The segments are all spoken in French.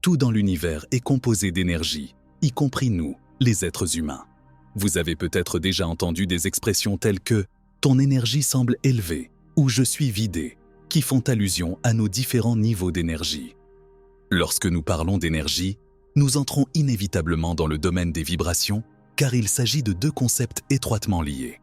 Tout dans l'univers est composé d'énergie, y compris nous, les êtres humains. Vous avez peut-être déjà entendu des expressions telles que « ton énergie semble élevée » ou « je suis vidé », qui font allusion à nos différents niveaux d'énergie. Lorsque nous parlons d'énergie, nous entrons inévitablement dans le domaine des vibrations, car il s'agit de deux concepts étroitement liés.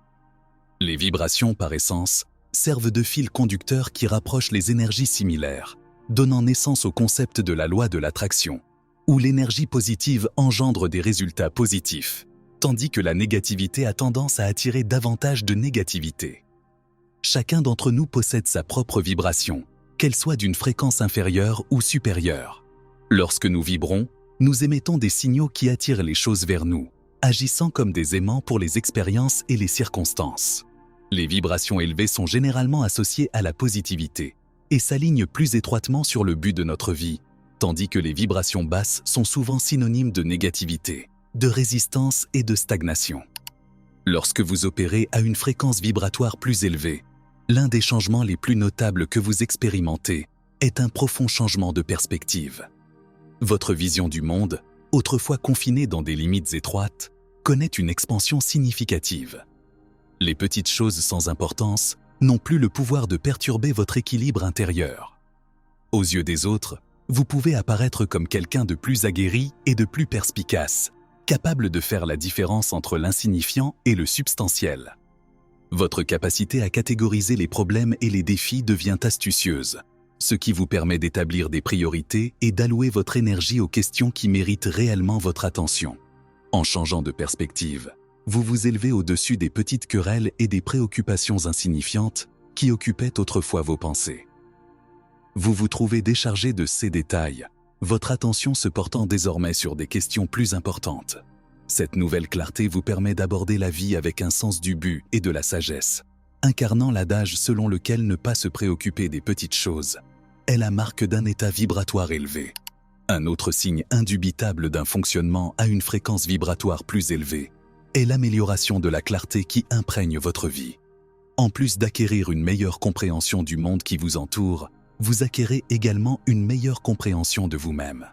Les vibrations, par essence, servent de fil conducteur qui rapproche les énergies similaires, donnant naissance au concept de la loi de l'attraction, où l'énergie positive engendre des résultats positifs, tandis que la négativité a tendance à attirer davantage de négativité. Chacun d'entre nous possède sa propre vibration, qu'elle soit d'une fréquence inférieure ou supérieure. Lorsque nous vibrons, nous émettons des signaux qui attirent les choses vers nous, agissant comme des aimants pour les expériences et les circonstances. Les vibrations élevées sont généralement associées à la positivité et s'alignent plus étroitement sur le but de notre vie, tandis que les vibrations basses sont souvent synonymes de négativité, de résistance et de stagnation. Lorsque vous opérez à une fréquence vibratoire plus élevée, l'un des changements les plus notables que vous expérimentez est un profond changement de perspective. Votre vision du monde, autrefois confinée dans des limites étroites, connaît une expansion significative. Les petites choses sans importance n'ont plus le pouvoir de perturber votre équilibre intérieur. Aux yeux des autres, vous pouvez apparaître comme quelqu'un de plus aguerri et de plus perspicace, capable de faire la différence entre l'insignifiant et le substantiel. Votre capacité à catégoriser les problèmes et les défis devient astucieuse, ce qui vous permet d'établir des priorités et d'allouer votre énergie aux questions qui méritent réellement votre attention. En changeant de perspective, vous vous élevez au-dessus des petites querelles et des préoccupations insignifiantes qui occupaient autrefois vos pensées. Vous vous trouvez déchargé de ces détails, votre attention se portant désormais sur des questions plus importantes. Cette nouvelle clarté vous permet d'aborder la vie avec un sens du but et de la sagesse, incarnant l'adage selon lequel ne pas se préoccuper des petites choses est la marque d'un état vibratoire élevé. Un autre signe indubitable d'un fonctionnement à une fréquence vibratoire plus élevée est l'amélioration de la clarté qui imprègne votre vie. En plus d'acquérir une meilleure compréhension du monde qui vous entoure, vous acquérez également une meilleure compréhension de vous-même.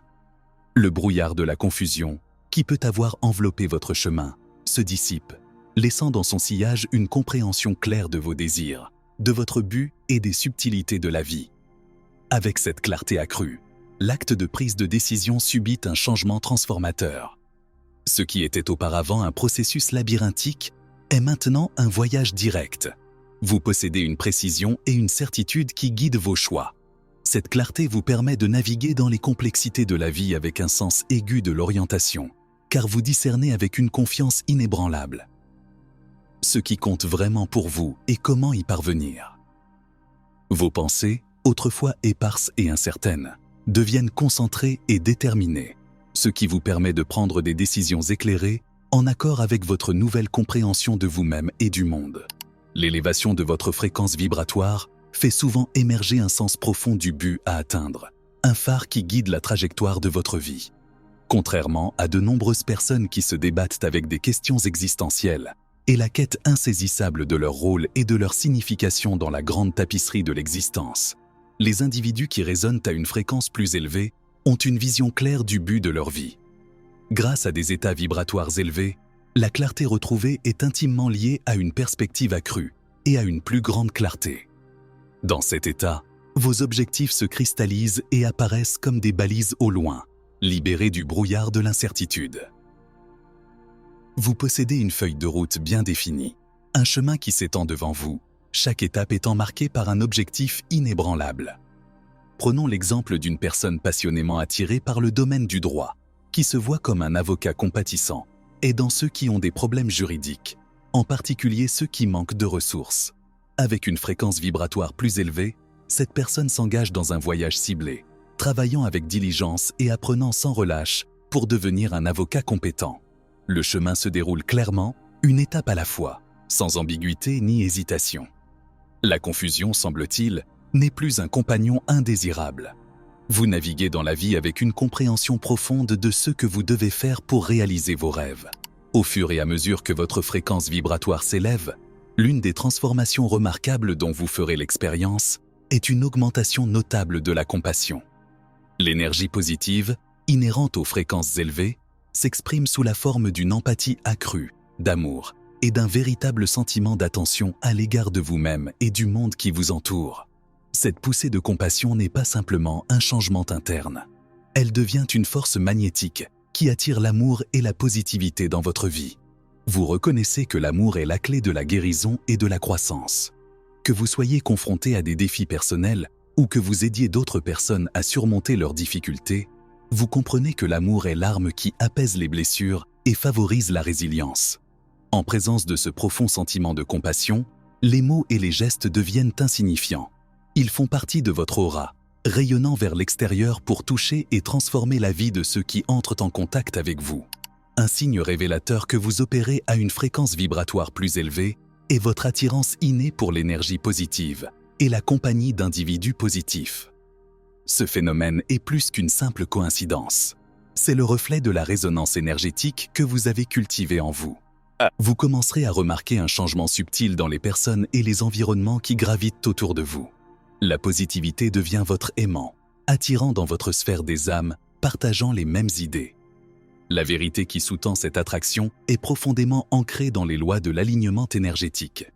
Le brouillard de la confusion, qui peut avoir enveloppé votre chemin, se dissipe, laissant dans son sillage une compréhension claire de vos désirs, de votre but et des subtilités de la vie. Avec cette clarté accrue, l'acte de prise de décision subit un changement transformateur. Ce qui était auparavant un processus labyrinthique est maintenant un voyage direct. Vous possédez une précision et une certitude qui guident vos choix. Cette clarté vous permet de naviguer dans les complexités de la vie avec un sens aigu de l'orientation, car vous discernez avec une confiance inébranlable ce qui compte vraiment pour vous et comment y parvenir. Vos pensées, autrefois éparses et incertaines, deviennent concentrées et déterminées, ce qui vous permet de prendre des décisions éclairées en accord avec votre nouvelle compréhension de vous-même et du monde. L'élévation de votre fréquence vibratoire fait souvent émerger un sens profond du but à atteindre, un phare qui guide la trajectoire de votre vie. Contrairement à de nombreuses personnes qui se débattent avec des questions existentielles et la quête insaisissable de leur rôle et de leur signification dans la grande tapisserie de l'existence, les individus qui résonnent à une fréquence plus élevée ont une vision claire du but de leur vie. Grâce à des états vibratoires élevés, la clarté retrouvée est intimement liée à une perspective accrue et à une plus grande clarté. Dans cet état, vos objectifs se cristallisent et apparaissent comme des balises au loin, libérés du brouillard de l'incertitude. Vous possédez une feuille de route bien définie, un chemin qui s'étend devant vous, chaque étape étant marquée par un objectif inébranlable. Prenons l'exemple d'une personne passionnément attirée par le domaine du droit, qui se voit comme un avocat compatissant, aidant ceux qui ont des problèmes juridiques, en particulier ceux qui manquent de ressources. Avec une fréquence vibratoire plus élevée, cette personne s'engage dans un voyage ciblé, travaillant avec diligence et apprenant sans relâche pour devenir un avocat compétent. Le chemin se déroule clairement, une étape à la fois, sans ambiguïté ni hésitation. La confusion, semble-t-il, n'est plus un compagnon indésirable. Vous naviguez dans la vie avec une compréhension profonde de ce que vous devez faire pour réaliser vos rêves. Au fur et à mesure que votre fréquence vibratoire s'élève, l'une des transformations remarquables dont vous ferez l'expérience est une augmentation notable de la compassion. L'énergie positive, inhérente aux fréquences élevées, s'exprime sous la forme d'une empathie accrue, d'amour et d'un véritable sentiment d'attention à l'égard de vous-même et du monde qui vous entoure. Cette poussée de compassion n'est pas simplement un changement interne. Elle devient une force magnétique qui attire l'amour et la positivité dans votre vie. Vous reconnaissez que l'amour est la clé de la guérison et de la croissance. Que vous soyez confronté à des défis personnels ou que vous aidiez d'autres personnes à surmonter leurs difficultés, vous comprenez que l'amour est l'arme qui apaise les blessures et favorise la résilience. En présence de ce profond sentiment de compassion, les mots et les gestes deviennent insignifiants. Ils font partie de votre aura, rayonnant vers l'extérieur pour toucher et transformer la vie de ceux qui entrent en contact avec vous. Un signe révélateur que vous opérez à une fréquence vibratoire plus élevée est votre attirance innée pour l'énergie positive et la compagnie d'individus positifs. Ce phénomène est plus qu'une simple coïncidence. C'est le reflet de la résonance énergétique que vous avez cultivée en vous. Vous commencerez à remarquer un changement subtil dans les personnes et les environnements qui gravitent autour de vous. La positivité devient votre aimant, attirant dans votre sphère des âmes, partageant les mêmes idées. La vérité qui sous-tend cette attraction est profondément ancrée dans les lois de l'alignement énergétique.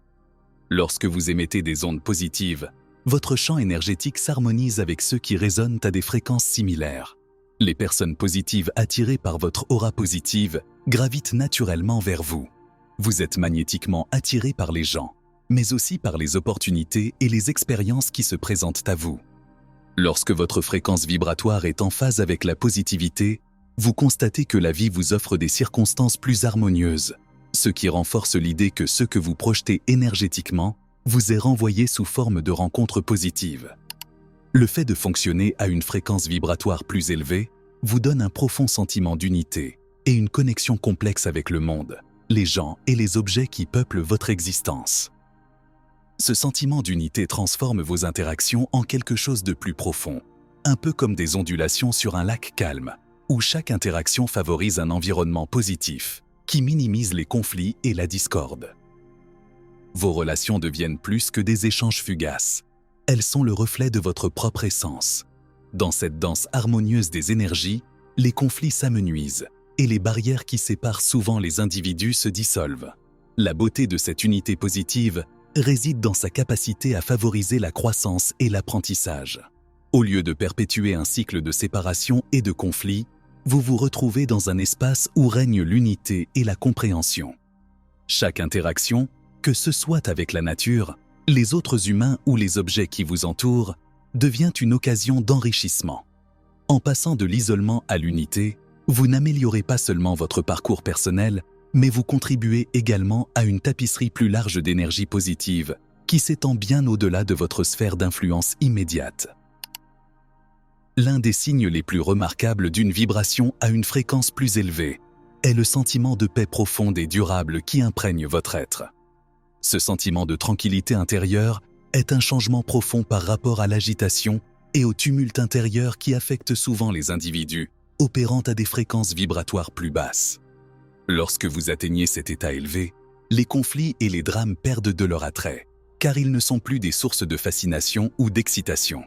Lorsque vous émettez des ondes positives, votre champ énergétique s'harmonise avec ceux qui résonnent à des fréquences similaires. Les personnes positives attirées par votre aura positive gravitent naturellement vers vous. Vous êtes magnétiquement attiré par les gens, mais aussi par les opportunités et les expériences qui se présentent à vous. Lorsque votre fréquence vibratoire est en phase avec la positivité, vous constatez que la vie vous offre des circonstances plus harmonieuses, ce qui renforce l'idée que ce que vous projetez énergétiquement vous est renvoyé sous forme de rencontres positives. Le fait de fonctionner à une fréquence vibratoire plus élevée vous donne un profond sentiment d'unité et une connexion complexe avec le monde, les gens et les objets qui peuplent votre existence. Ce sentiment d'unité transforme vos interactions en quelque chose de plus profond, un peu comme des ondulations sur un lac calme, où chaque interaction favorise un environnement positif, qui minimise les conflits et la discorde. Vos relations deviennent plus que des échanges fugaces. Elles sont le reflet de votre propre essence. Dans cette danse harmonieuse des énergies, les conflits s'amenuisent et les barrières qui séparent souvent les individus se dissolvent. La beauté de cette unité positive réside dans sa capacité à favoriser la croissance et l'apprentissage. Au lieu de perpétuer un cycle de séparation et de conflit, vous vous retrouvez dans un espace où règne l'unité et la compréhension. Chaque interaction, que ce soit avec la nature, les autres humains ou les objets qui vous entourent, devient une occasion d'enrichissement. En passant de l'isolement à l'unité, vous n'améliorez pas seulement votre parcours personnel, mais vous contribuez également à une tapisserie plus large d'énergie positive qui s'étend bien au-delà de votre sphère d'influence immédiate. L'un des signes les plus remarquables d'une vibration à une fréquence plus élevée est le sentiment de paix profonde et durable qui imprègne votre être. Ce sentiment de tranquillité intérieure est un changement profond par rapport à l'agitation et au tumulte intérieur qui affecte souvent les individus, opérant à des fréquences vibratoires plus basses. Lorsque vous atteignez cet état élevé, les conflits et les drames perdent de leur attrait, car ils ne sont plus des sources de fascination ou d'excitation.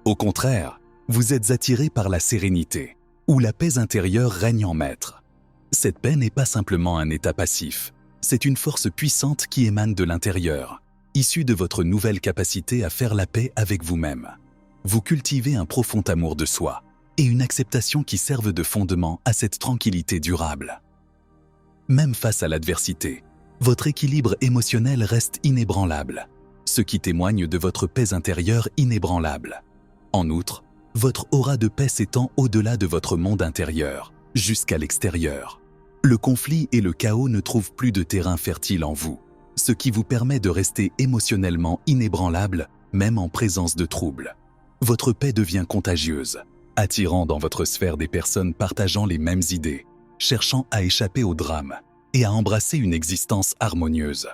Au contraire, vous êtes attiré par la sérénité, où la paix intérieure règne en maître. Cette paix n'est pas simplement un état passif, c'est une force puissante qui émane de l'intérieur, issue de votre nouvelle capacité à faire la paix avec vous-même. Vous cultivez un profond amour de soi et une acceptation qui servent de fondement à cette tranquillité durable. Même face à l'adversité, votre équilibre émotionnel reste inébranlable, ce qui témoigne de votre paix intérieure inébranlable. En outre, votre aura de paix s'étend au-delà de votre monde intérieur, jusqu'à l'extérieur. Le conflit et le chaos ne trouvent plus de terrain fertile en vous, ce qui vous permet de rester émotionnellement inébranlable, même en présence de troubles. Votre paix devient contagieuse, attirant dans votre sphère des personnes partageant les mêmes idées, cherchant à échapper au drame et à embrasser une existence harmonieuse.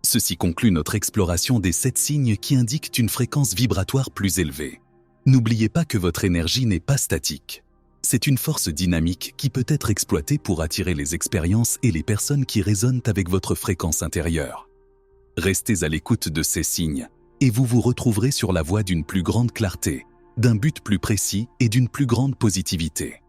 Ceci conclut notre exploration des 7 signes qui indiquent une fréquence vibratoire plus élevée. N'oubliez pas que votre énergie n'est pas statique. C'est une force dynamique qui peut être exploitée pour attirer les expériences et les personnes qui résonnent avec votre fréquence intérieure. Restez à l'écoute de ces signes et vous vous retrouverez sur la voie d'une plus grande clarté d'un but plus précis et d'une plus grande positivité.